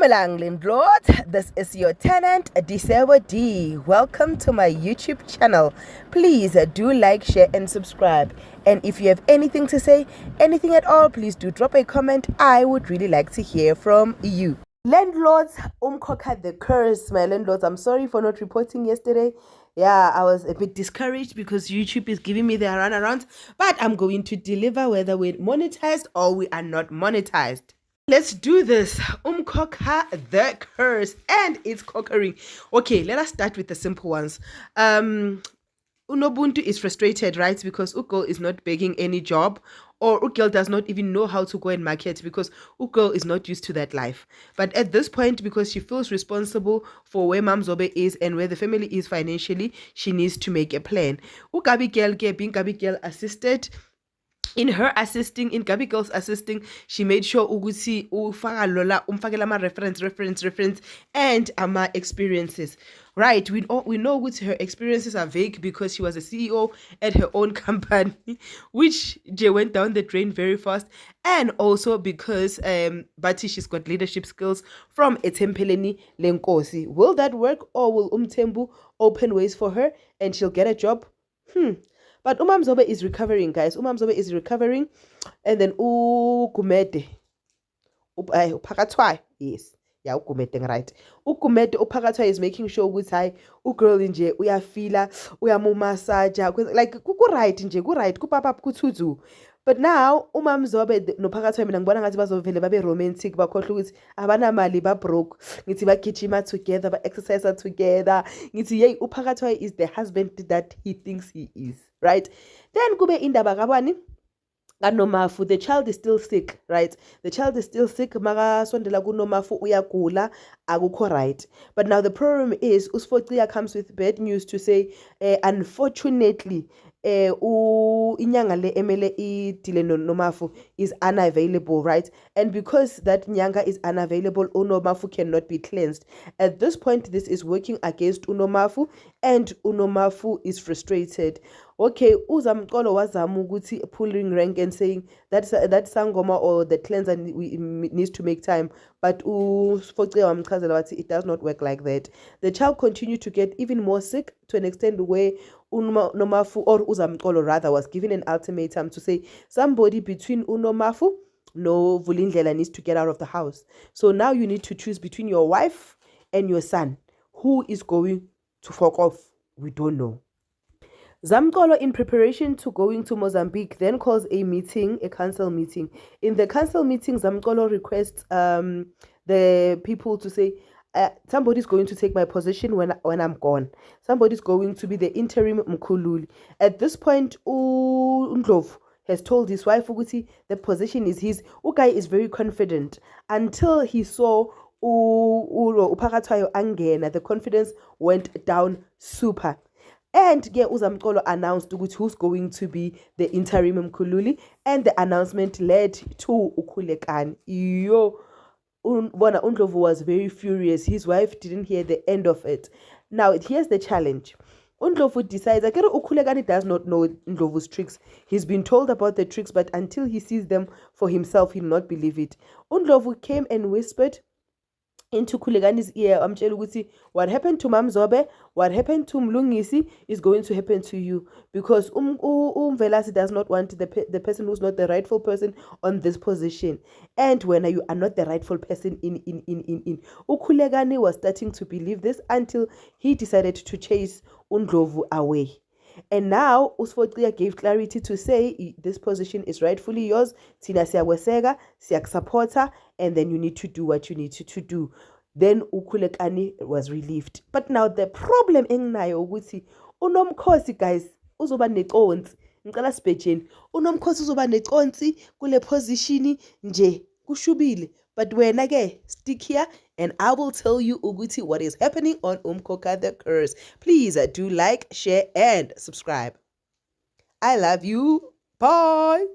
Dumelang landlord, this is your tenant Disebo D. Welcome to my YouTube channel. Please do like, share and subscribe. And if you have anything to say, anything at all, please do drop a comment. I would really like to hear from you. Landlords, umkhokha the curse. My landlords, I'm sorry for not reporting yesterday. Yeah, I was a bit discouraged because YouTube is giving me the runaround, but I'm going to deliver whether we're monetized or we are not monetized. Let's do this. Umkhokha the curse, and it's conquering. Okay, let us start with the simple ones. Unobuntu is frustrated, right? Because Ukgirl is not begging any job, or Ukgirl does not even know how to go and market because Ukgirl is not used to that life. But at this point, because she feels responsible for where Mam Zobe is and where the family is financially, she needs to make a plan. Gabi Girl assisted. In Gabi Girl's assisting, she made sure ukuthi umfakela ama reference and ama experiences. Right, we know which her experiences are vague because she was a CEO at her own company, which went down the drain very fast, and also because Bati, she's got leadership skills from Etempeleni Lenkosi. Will that work, or will Umthembu open ways for her and she'll get a job? But Umam Zobe is recovering, guys. Umam Zobe is recovering. And then Gumede. Upakatwai. Yes. Yeah, Ugumede, right. Ugumede, Upakatwai is making sure with I girl inje, uya fila, uya mumasaja. Like, kuku right inje, ku right, ku papa kutuzu. But now, Umam Zobe, no Pakatwai, ngibona ngathi bazovele babe romantic, bakhohlwa ukuthi abana mali ba broke, ngithi bagijima together, ba exercise together. Ngithi yey uPakatwai is the husband that he thinks he is. Right? Then kube indaba kabani kaNomafu. The child is still sick, right? The child is still sick. Maka sondela kuNomafu uyagula, akukho right. But now the problem is uSfoxia comes with bad news to say, unfortunately, inyanga le emele idile noMafu is unavailable, right? And because that nyanga is unavailable, uNomafu cannot be cleansed. At this point, this is working against uNomafu, and uNomafu is frustrated. Okay, Uzamkolo wazamu ukuthi pulling rank and saying that sangoma or the cleanser needs to make time, but it does not work like that. The child continued to get even more sick to an extent where Nomafu, or Uzamkolo rather, was given an ultimatum to say somebody between uNomafu no Vulindlela needs to get out of the house. So now you need to choose between your wife and your son. Who is going to fuck off? We don't know. Zamkolo, in preparation to going to Mozambique, then calls a council meeting. In the council meeting, Zamkolo requests the people to say, somebody's going to take my position when I'm gone. Somebody's going to be the interim Mkhululi. At this point, Ndlovu has told his wife ukuthi the position is his. Ukai is very confident until he saw Upakatwayo angena. The confidence went down super. And Uzamkolo announced who's going to be the interim Mkhululi, and the announcement led to Ukhulekani. Ndlovu was very furious. His wife didn't hear the end of it. Now, here's the challenge. Ndlovu decides, Ukhulekani does not know Ndlovu's tricks. He's been told about the tricks, but until he sees them for himself, he'll not believe it. Ndlovu came and whispered into Khulekani's ear, what happened to Mam Zobe, what happened to Mlungisi is going to happen to you, because Velasi does not want the person who's not the rightful person on this position. And when you are not the rightful person in Khulekani was starting to believe this until he decided to chase Ndlovu away. And now uSfoxia gave clarity to say this position is rightfully yours. Tina siyakweseka, siyakusupporta, and then you need to do what you need to do. Then Ukhulekani was relieved. But now the problem enginayo ukuthi uNomkhosi, guys, uzoba neconsi. Ngicela sibhejeni. uNomkhosi uzoba neconsi kule position nje kushubile. But wena ke stick here and I will tell you ukuthi what is happening on Umkhokha the Curse. Please do like, share and subscribe. I love you. Bye.